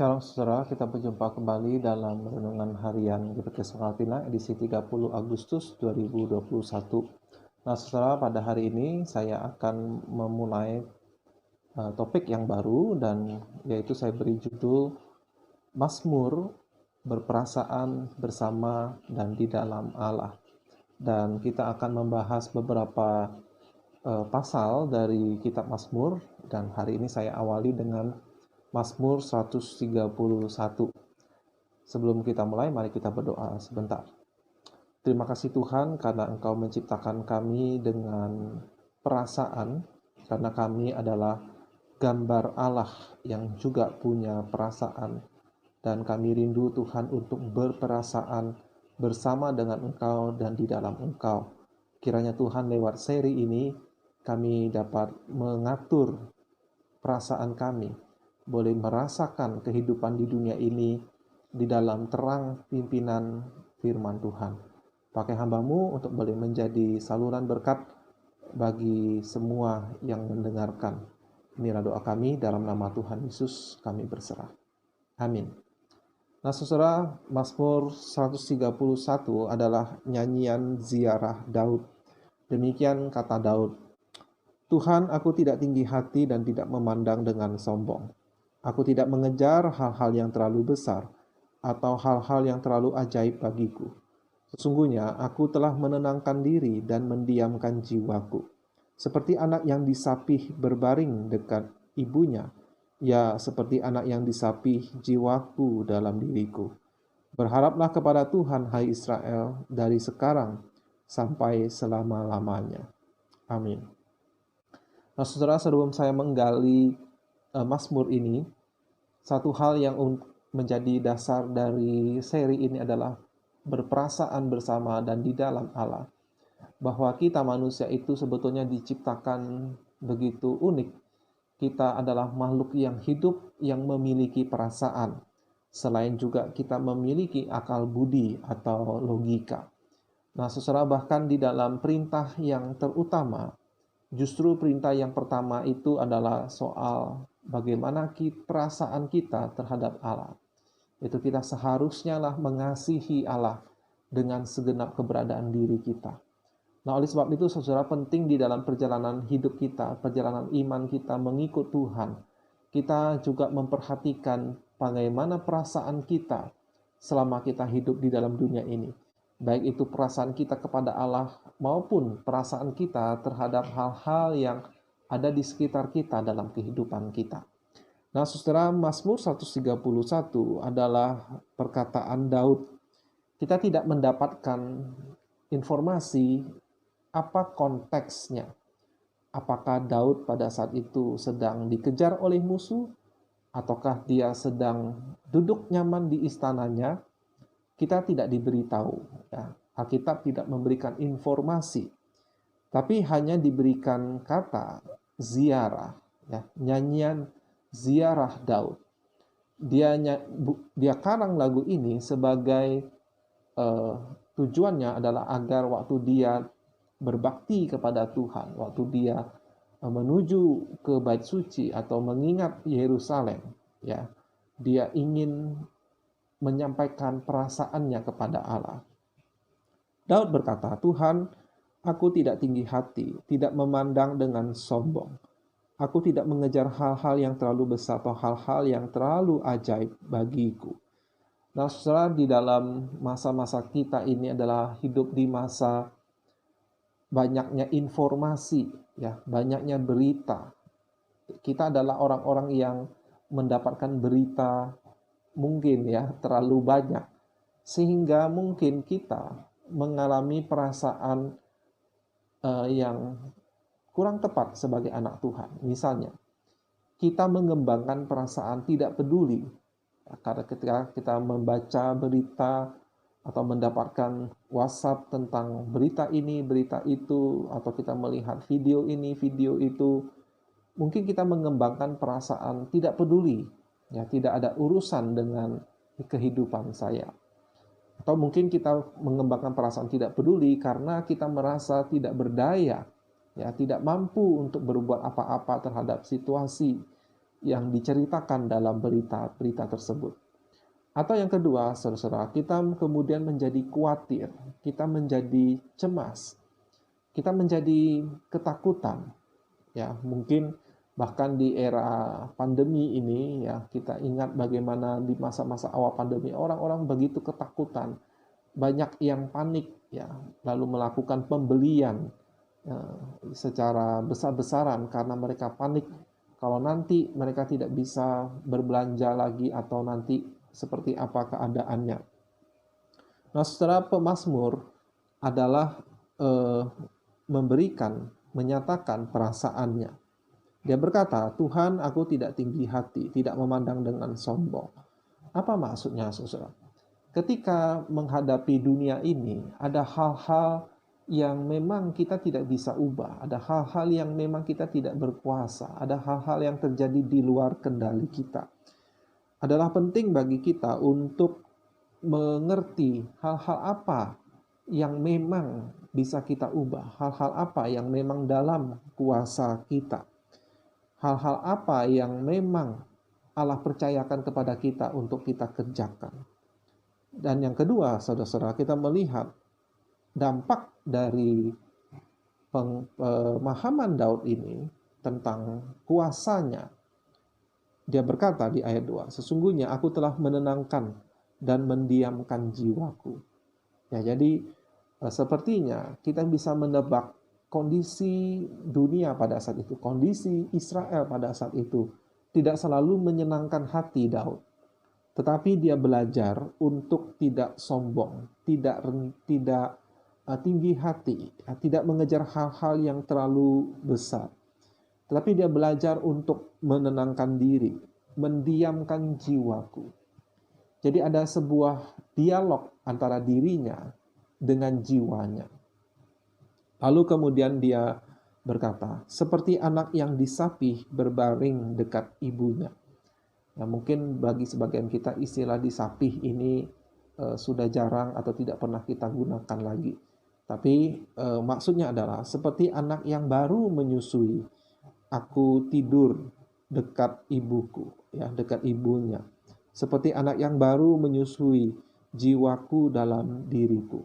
Shalom saudara, kita berjumpa kembali dalam Renungan Harian GPK Salatiga edisi 30 Agustus 2021. Nah saudara, pada hari ini saya akan memulai topik yang baru, dan yaitu saya beri judul Mazmur Berperasaan Bersama dan di Dalam Allah. Dan kita akan membahas beberapa pasal dari kitab Mazmur, dan hari ini saya awali dengan Mazmur 131. Sebelum kita mulai, mari kita berdoa sebentar. Terima kasih Tuhan karena Engkau menciptakan kami dengan perasaan, karena kami adalah gambar Allah yang juga punya perasaan. Dan kami rindu Tuhan untuk berperasaan bersama dengan Engkau dan di dalam Engkau. Kiranya Tuhan lewat seri ini kami dapat mengatur perasaan kami, boleh merasakan kehidupan di dunia ini di dalam terang pimpinan firman Tuhan. Pakai hamba-Mu untuk boleh menjadi saluran berkat bagi semua yang mendengarkan. Inilah doa kami, dalam nama Tuhan Yesus kami berserah. Amin. Nah saudara, Mazmur 131 adalah nyanyian ziarah Daud. Demikian kata Daud, Tuhan, aku tidak tinggi hati dan tidak memandang dengan sombong. Aku tidak mengejar hal-hal yang terlalu besar atau hal-hal yang terlalu ajaib bagiku. Sesungguhnya aku telah menenangkan diri dan mendiamkan jiwaku. Seperti anak yang disapih berbaring dekat ibunya, ya seperti anak yang disapih jiwaku dalam diriku. Berharaplah kepada Tuhan, hai Israel, dari sekarang sampai selama-lamanya. Amin. Nah saudara, sebelum saya menggali Mazmur ini, satu hal yang menjadi dasar dari seri ini adalah berperasaan bersama dan di dalam Allah. Bahwa kita manusia itu sebetulnya diciptakan begitu unik. Kita adalah makhluk yang hidup, yang memiliki perasaan. Selain juga kita memiliki akal budi atau logika. Nah saudara, bahkan di dalam perintah yang terutama, justru perintah yang pertama itu adalah soal bagaimana perasaan kita terhadap Allah. Itu kita seharusnya lah mengasihi Allah dengan segenap keberadaan diri kita. Nah oleh sebab itu saudara, penting di dalam perjalanan hidup kita, perjalanan iman kita mengikut Tuhan, kita juga memperhatikan bagaimana perasaan kita selama kita hidup di dalam dunia ini. Baik itu perasaan kita kepada Allah maupun perasaan kita terhadap hal-hal yang ada di sekitar kita dalam kehidupan kita. Nah saudara, Mazmur 131 adalah perkataan Daud. Kita tidak mendapatkan informasi apa konteksnya. Apakah Daud pada saat itu sedang dikejar oleh musuh, ataukah dia sedang duduk nyaman di istananya? Kita tidak diberitahu. Ya. Alkitab tidak memberikan informasi, tapi hanya diberikan kata ziarah, ya, nyanyian ziarah Daud. Dia karang lagu ini sebagai tujuannya adalah agar waktu dia berbakti kepada Tuhan, waktu dia menuju ke bait suci atau mengingat Yerusalem, ya, dia ingin menyampaikan perasaannya kepada Allah. Daud berkata, Tuhan, aku tidak tinggi hati, tidak memandang dengan sombong. Aku tidak mengejar hal-hal yang terlalu besar atau hal-hal yang terlalu ajaib bagiku. Nah, saudara, di dalam masa-masa kita ini adalah hidup di masa banyaknya informasi, ya, banyaknya berita. Kita adalah orang-orang yang mendapatkan berita mungkin ya terlalu banyak, sehingga mungkin kita mengalami perasaan yang kurang tepat sebagai anak Tuhan. Misalnya, kita mengembangkan perasaan tidak peduli karena ketika kita membaca berita atau mendapatkan WhatsApp tentang berita ini, berita itu, atau kita melihat video ini, video itu, mungkin kita mengembangkan perasaan tidak peduli, ya, tidak ada urusan dengan kehidupan saya. Atau mungkin kita mengembangkan perasaan tidak peduli karena kita merasa tidak berdaya, ya, tidak mampu untuk berbuat apa-apa terhadap situasi yang diceritakan dalam berita-berita tersebut. Atau yang kedua, saudara-saudara, kita kemudian menjadi khawatir, kita menjadi cemas, kita menjadi ketakutan. Ya, mungkin bahkan di era pandemi ini, ya, kita ingat bagaimana di masa-masa awal pandemi orang-orang begitu ketakutan, banyak yang panik, ya, lalu melakukan pembelian secara besar-besaran karena mereka panik kalau nanti mereka tidak bisa berbelanja lagi atau nanti seperti apa keadaannya. Nah, saudara, pemazmur adalah menyatakan perasaannya. Dia berkata, Tuhan, aku tidak tinggi hati, tidak memandang dengan sombong. Apa maksudnya, saudara? Ketika menghadapi dunia ini, ada hal-hal yang memang kita tidak bisa ubah, ada hal-hal yang memang kita tidak berkuasa, ada hal-hal yang terjadi di luar kendali kita. Adalah penting bagi kita untuk mengerti hal-hal apa yang memang bisa kita ubah, hal-hal apa yang memang dalam kuasa kita, hal-hal apa yang memang Allah percayakan kepada kita untuk kita kerjakan. Dan yang kedua, saudara-saudara, kita melihat dampak dari pemahaman Daud ini tentang kuasanya. Dia berkata di ayat 2, sesungguhnya aku telah menenangkan dan mendiamkan jiwaku. Ya, jadi sepertinya kita bisa menebak kondisi dunia pada saat itu, kondisi Israel pada saat itu tidak selalu menyenangkan hati Daud. Tetapi dia belajar untuk tidak sombong, tidak tinggi hati, tidak mengejar hal-hal yang terlalu besar. Tetapi dia belajar untuk menenangkan diri, mendiamkan jiwaku. Jadi ada sebuah dialog antara dirinya dengan jiwanya. Lalu kemudian dia berkata, seperti anak yang disapih berbaring dekat ibunya. Nah, mungkin bagi sebagian kita istilah disapih ini sudah jarang atau tidak pernah kita gunakan lagi. Tapi maksudnya adalah seperti anak yang baru menyusui, aku tidur dekat ibuku, ya, dekat ibunya. Seperti anak yang baru menyusui, jiwaku dalam diriku.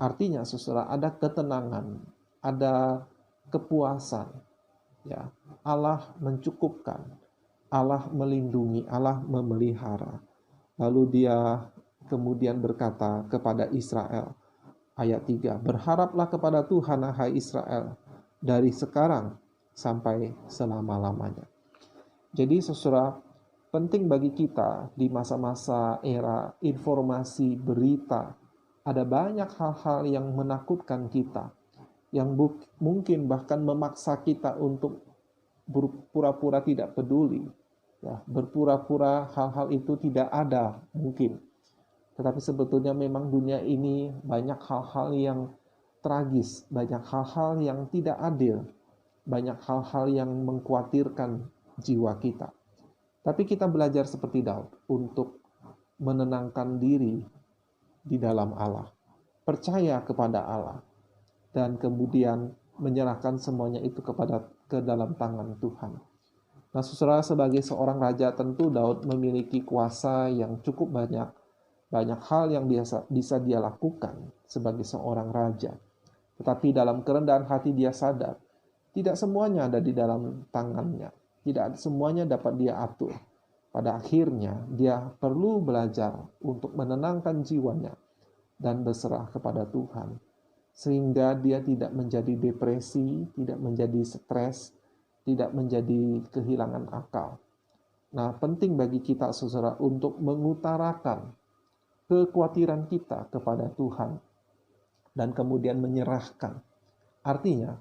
Artinya, saudara, ada ketenangan, ada kepuasan, ya. Allah mencukupkan, Allah melindungi, Allah memelihara. Lalu dia kemudian berkata kepada Israel, ayat 3, berharaplah kepada Tuhan, hai Israel, dari sekarang sampai selama-lamanya. Jadi saudara, penting bagi kita di masa-masa era informasi berita, ada banyak hal-hal yang menakutkan kita, yang mungkin bahkan memaksa kita untuk berpura-pura tidak peduli, ya, berpura-pura hal-hal itu tidak ada mungkin. Tetapi sebetulnya memang dunia ini banyak hal-hal yang tragis, banyak hal-hal yang tidak adil, banyak hal-hal yang mengkhawatirkan jiwa kita. Tapi kita belajar seperti Daud untuk menenangkan diri di dalam Allah, percaya kepada Allah, dan kemudian menyerahkan semuanya itu ke dalam tangan Tuhan. Nah, saudara, sebagai seorang raja tentu Daud memiliki kuasa yang cukup banyak hal yang bisa dia lakukan sebagai seorang raja. Tetapi dalam kerendahan hati dia sadar, tidak semuanya ada di dalam tangannya. Tidak semuanya dapat dia atur. Pada akhirnya, dia perlu belajar untuk menenangkan jiwanya dan berserah kepada Tuhan. Sehingga dia tidak menjadi depresi, tidak menjadi stres, tidak menjadi kehilangan akal. Nah, penting bagi kita, saudara, untuk mengutarakan kekhawatiran kita kepada Tuhan dan kemudian menyerahkan. Artinya,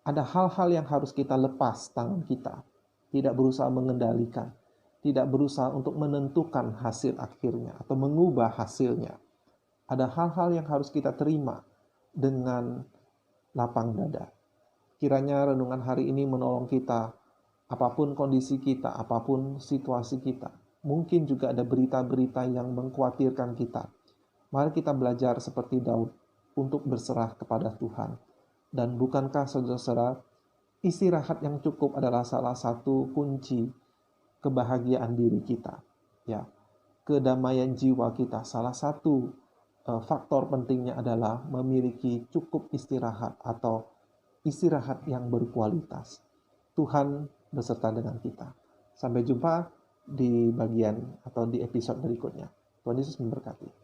ada hal-hal yang harus kita lepas tangan kita, tidak berusaha mengendalikan, tidak berusaha untuk menentukan hasil akhirnya atau mengubah hasilnya. Ada hal-hal yang harus kita terima dengan lapang dada. Kiranya renungan hari ini menolong kita, apapun kondisi kita, apapun situasi kita. Mungkin juga ada berita-berita yang mengkhawatirkan kita. Mari kita belajar seperti Daud untuk berserah kepada Tuhan. Dan bukankah saudara-saudara, istirahat yang cukup adalah salah satu kunci kebahagiaan diri kita, ya, kedamaian jiwa kita. Salah satu faktor pentingnya adalah memiliki cukup istirahat atau istirahat yang berkualitas. Tuhan beserta dengan kita. Sampai jumpa di bagian atau di episode berikutnya. Tuhan Yesus memberkati.